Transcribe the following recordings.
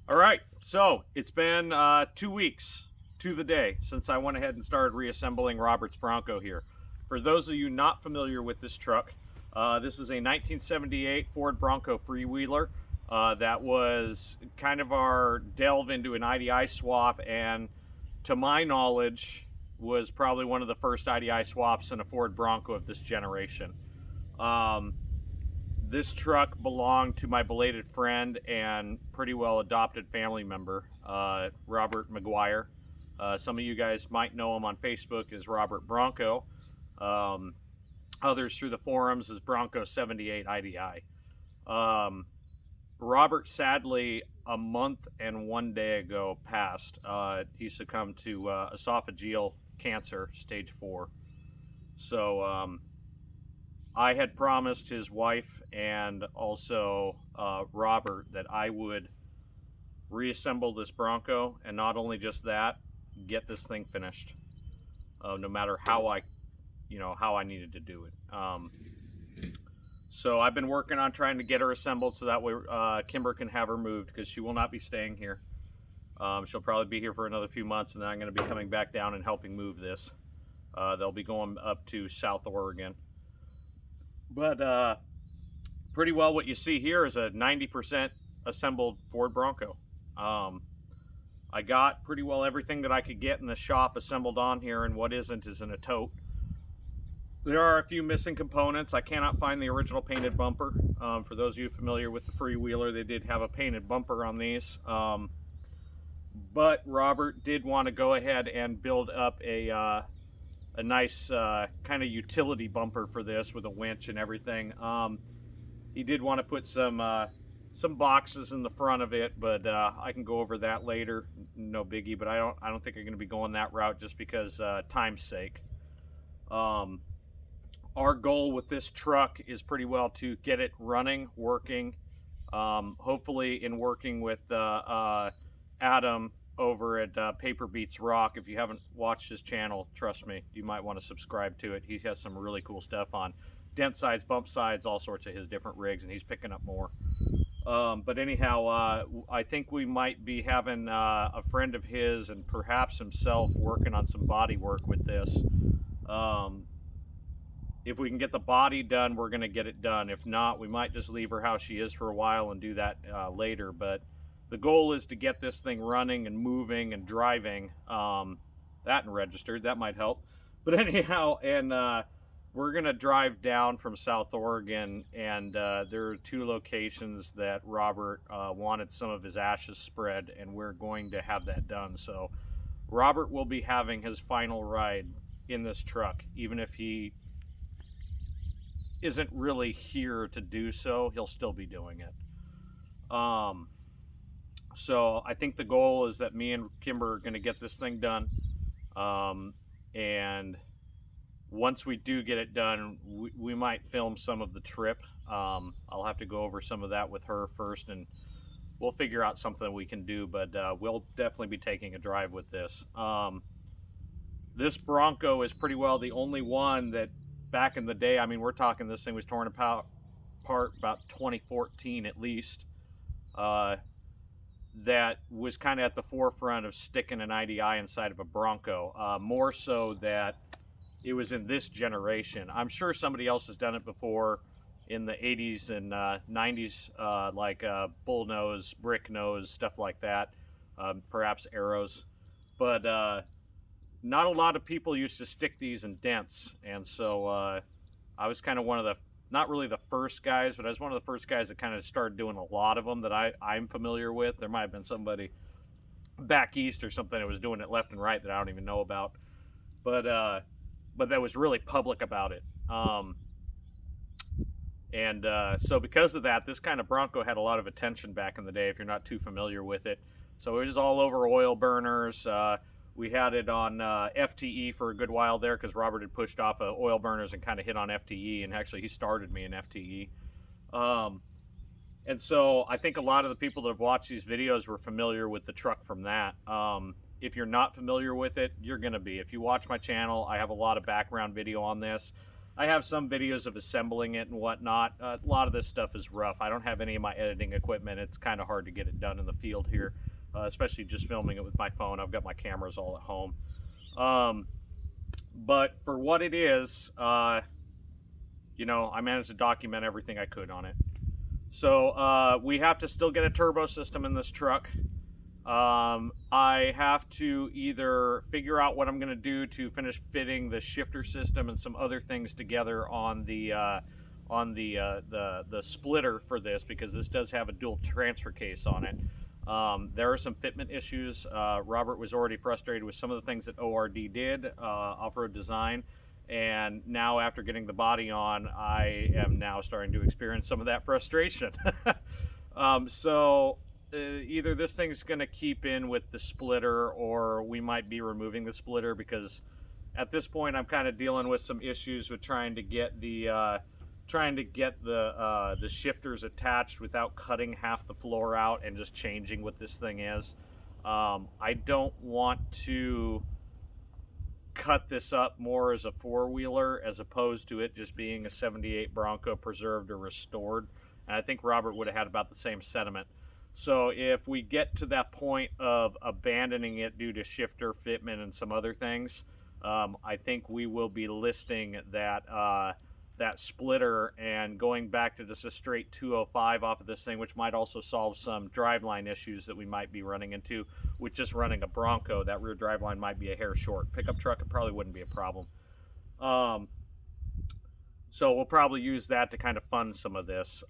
All right, so it's been 2 weeks to the day since I went ahead and started reassembling Robert's Bronco here. For those of you not familiar with this truck, this is a 1978 Ford Bronco freewheeler. That was kind of our delve into an IDI swap, and to my knowledge, was probably one of the first IDI swaps in a Ford Bronco of this generation. Um, this truck belonged to my belated friend and pretty well adopted family member, Robert McGuire. Some of you guys might know him on Facebook as Robert Bronco. Um, Others through the forums as Bronco 78 IDI. Robert sadly a month and 1 day ago passed. He succumbed to esophageal cancer, stage 4. So I had promised his wife and also Robert that I would reassemble this Bronco, and not only just that, get this thing finished, no matter how I needed to do it. So I've been working on trying to get her assembled so that way Kimber can have her moved, because she will not be staying here. She'll probably be here for another few months, and then I'm going to be coming back down and helping move this. They'll be going up to South Oregon. But pretty well what you see here is a 90% assembled Ford Bronco. I got pretty well everything that I could get in the shop assembled on here, and what isn't is in a tote. There are a few missing components. I cannot find the original painted bumper. For those of you familiar with the freewheeler, they did have a painted bumper on these. But Robert did want to go ahead and build up a nice kind of utility bumper for this with a winch and everything. He did want to put some boxes in the front of it, but I can go over that later. No biggie. But I don't think I'm going to be going that route just because time's sake. Our goal with this truck is pretty well to get it running, working. Hopefully, in working with Adam over at Paper Beats Rock. If you haven't watched his channel, trust me, you might want to subscribe to it. He has some really cool stuff on dent sides, bump sides, all sorts of his different rigs, and he's picking up more. But anyhow, I think we might be having a friend of his and perhaps himself working on some body work with this. If we can get the body done, we're going to get it done. If not, we might just leave her how she is for a while and do that later. But the goal is to get this thing running and moving and driving. That and registered, that might help. But anyhow, and we're going to drive down from South Oregon, and there are 2 locations that Robert wanted some of his ashes spread, and we're going to have that done. So Robert will be having his final ride in this truck, even if he isn't really here to do so, he'll still be doing it. So I think the goal is that me and Kimber are going to get this thing done. And once we do get it done, we might film some of the trip. I'll have to go over some of that with her first, and we'll figure out something we can do, but we'll definitely be taking a drive with this. This Bronco is pretty well the only one that back in the day, I mean, we're talking this thing was torn apart about 2014 at least, that was kind of at the forefront of sticking an IDI inside of a Bronco, more so that it was in this generation. I'm sure somebody else has done it before in the 80s and 90s, like bull nose, brick nose, stuff like that, perhaps arrows. But not a lot of people used to stick these in dents, and so I was kind of one of the, not really the first guys, but I was one of the first guys that kind of started doing a lot of them that I'm familiar with. There might have been somebody back east or something that was doing it left and right that I don't even know about, but that was really public about it. So because of that, this kind of Bronco had a lot of attention back in the day, if you're not too familiar with it. So it was all over oil burners. We had it on FTE for a good while there because Robert had pushed off oil burners and kind of hit on FTE, and actually he started me in FTE. And so I think a lot of the people that have watched these videos were familiar with the truck from that. If you're not familiar with it, you're going to be. If you watch my channel, I have a lot of background video on this. I have some videos of assembling it and whatnot. A lot of this stuff is rough. I don't have any of my editing equipment. It's kind of hard to get it done in the field here, especially just filming it with my phone. I've got my cameras all at home. But for what it is, you know, I managed to document everything I could on it. So we have to still get a turbo system in this truck. I have to either figure out what I'm going to do to finish fitting the shifter system and some other things together on the splitter for this, because this does have a dual transfer case on it. There are some fitment issues. Robert was already frustrated with some of the things that ORD did, off-road design, and now after getting the body on, I am now starting to experience some of that frustration. So either this thing's going to keep in with the splitter, or we might be removing the splitter, because at this point I'm kind of dealing with some issues with trying to get the shifters attached without cutting half the floor out and just changing what this thing is. I don't want to cut this up more as a four-wheeler as opposed to it just being a 78 Bronco preserved or restored. And I think Robert would have had about the same sentiment. So if we get to that point of abandoning it due to shifter fitment and some other things, I think we will be listing that that splitter and going back to just a straight 205 off of this thing, which might also solve some driveline issues that we might be running into with just running a Bronco. That rear driveline might be a hair short. Pickup truck, it probably wouldn't be a problem. So we'll probably use that to kind of fund some of this.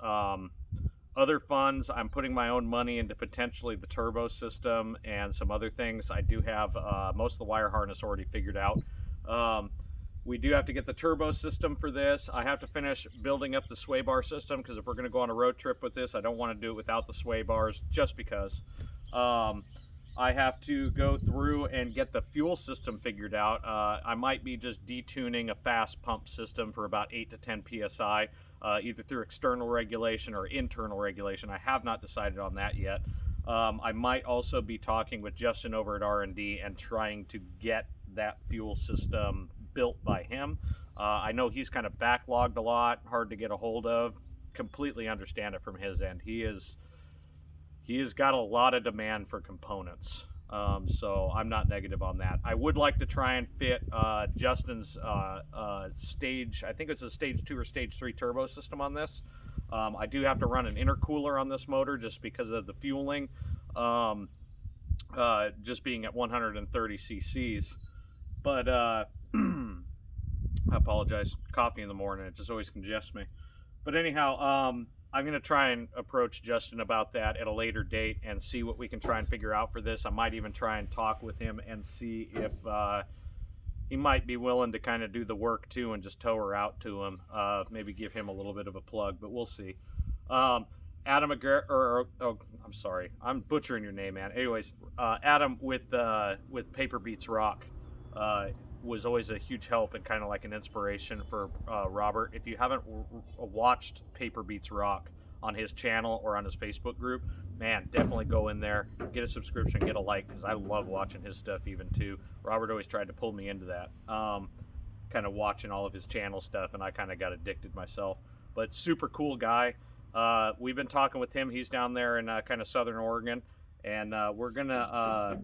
Other funds, I'm putting my own money into potentially the turbo system and some other things. I do have most of the wire harness already figured out. We do have to get the turbo system for this. I have to finish building up the sway bar system, because if we're going to go on a road trip with this, I don't want to do it without the sway bars, just because. I have to go through and get the fuel system figured out. I might be just detuning a fast pump system for about 8 to 10 psi, either through external regulation or internal regulation. I have not decided on that yet. I might also be talking with Justin over at R&D and trying to get that fuel system built by him. I know he's kind of backlogged a lot, hard to get a hold of. Completely understand it from his end. He has got a lot of demand for components, so I'm not negative on that. I would like to try and fit Justin's stage, I think it's a stage 2 or stage 3 turbo system on this. I do have to run an intercooler on this motor just because of the fueling, just being at 130 cc's. But I apologize, coffee in the morning, it just always congests me. But anyhow, I'm going to try and approach Justin about that at a later date and see what we can try and figure out for this. I might even try and talk with him and see if he might be willing to kind of do the work too and just tow her out to him. Maybe give him a little bit of a plug, but we'll see. Adam I'm sorry, I'm butchering your name, man. Anyways, Adam with Paper Beats Rock was always a huge help and kind of like an inspiration for Robert. If you haven't watched Paper Beats Rock on his channel or on his Facebook group, man, definitely go in there, get a subscription, get a like, because I love watching his stuff even too. Robert always tried to pull me into that, kind of watching all of his channel stuff, and I kind of got addicted myself. But super cool guy. We've been talking with him. He's down there in kind of Southern Oregon, and we're gonna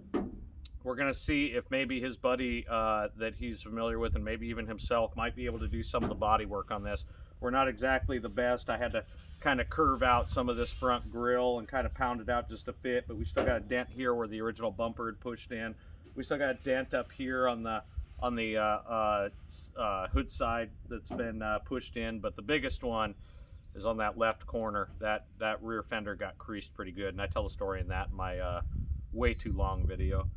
see if maybe his buddy that he's familiar with, and maybe even himself, might be able to do some of the body work on this. We're not exactly the best. I had to kind of curve out some of this front grille and kind of pound it out just to fit, but we still got a dent here where the original bumper had pushed in. We still got a dent up here on the hood side that's been pushed in, but the biggest one is on that left corner. That rear fender got creased pretty good, and I tell the story in that in my way too long video.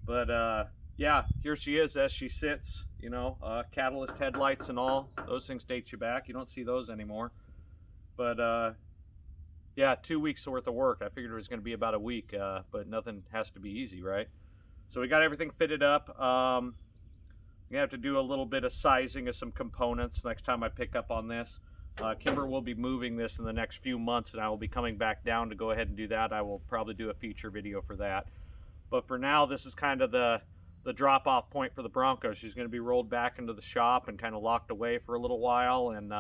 But yeah, here she is as she sits, you know, catalyst headlights and all. Those things date you back. You don't see those anymore. But yeah, 2 weeks worth of work. I figured it was going to be about a week, but nothing has to be easy, right? So we got everything fitted up. We have to do a little bit of sizing of some components next time I pick up on this. Kimber will be moving this in the next few months, and I will be coming back down to go ahead and do that. I will probably do a feature video for that. But for now, this is kind of the the drop-off point for the Bronco. She's going to be rolled back into the shop and kind of locked away for a little while. And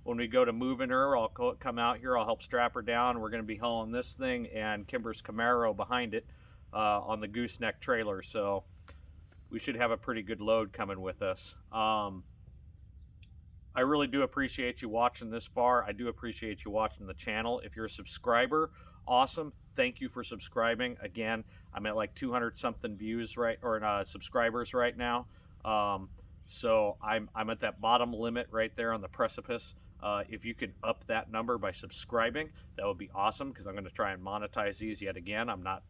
when we go to moving her, I'll come out here. I'll help strap her down. We're going to be hauling this thing and Kimber's Camaro behind it on the gooseneck trailer. So we should have a pretty good load coming with us. I really do appreciate you watching this far. I do appreciate you watching the channel. If you're a subscriber, awesome. Thank you for subscribing. Again, I'm at like 200 something views subscribers right now. So I'm at that bottom limit right there on the precipice. If you could up that number by subscribing, that would be awesome, because I'm going to try and monetize these yet again. I'm not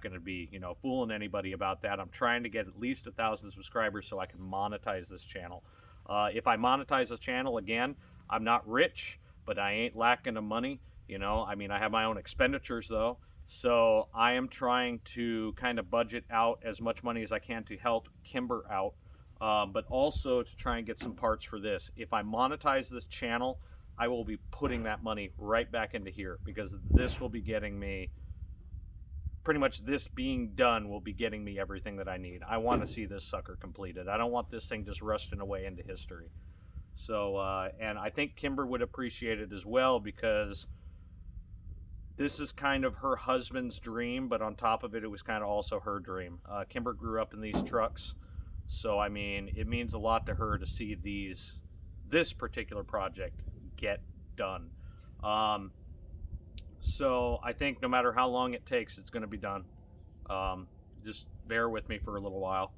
going to be, fooling anybody about that. I'm trying to get at least 1,000 subscribers so I can monetize this channel. If I monetize this channel again, I'm not rich, but I ain't lacking of money. I have my own expenditures though. So I am trying to kind of budget out as much money as I can to help Kimber out, but also to try and get some parts for this. If I monetize this channel, I will be putting that money right back into here, because this will be getting me, pretty much this being done will be getting me everything that I need. I want to see this sucker completed. I don't want this thing just rusting away into history. So, and I think Kimber would appreciate it as well, because this is kind of her husband's dream, but on top of it, it was kind of also her dream. Kimber grew up in these trucks, so I mean, it means a lot to her to see this particular project get done. So I think no matter how long it takes, it's going to be done. Just bear with me for a little while.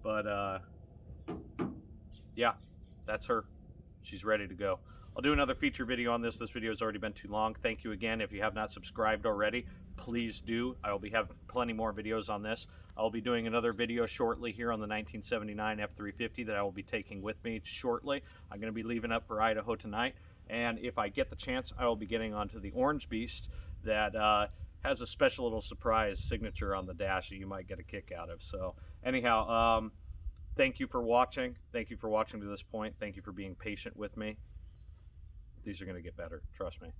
But yeah, that's her. She's ready to go. I'll do another feature video on this. This video has already been too long. Thank you again. If you have not subscribed already, please do. I will be having plenty more videos on this. I'll be doing another video shortly here on the 1979 F350 that I will be taking with me shortly. I'm going to be leaving up for Idaho tonight. And if I get the chance, I will be getting onto the Orange Beast that has a special little surprise signature on the dash that you might get a kick out of. So anyhow, thank you for watching. Thank you for watching to this point. Thank you for being patient with me. These are going to get better. Trust me.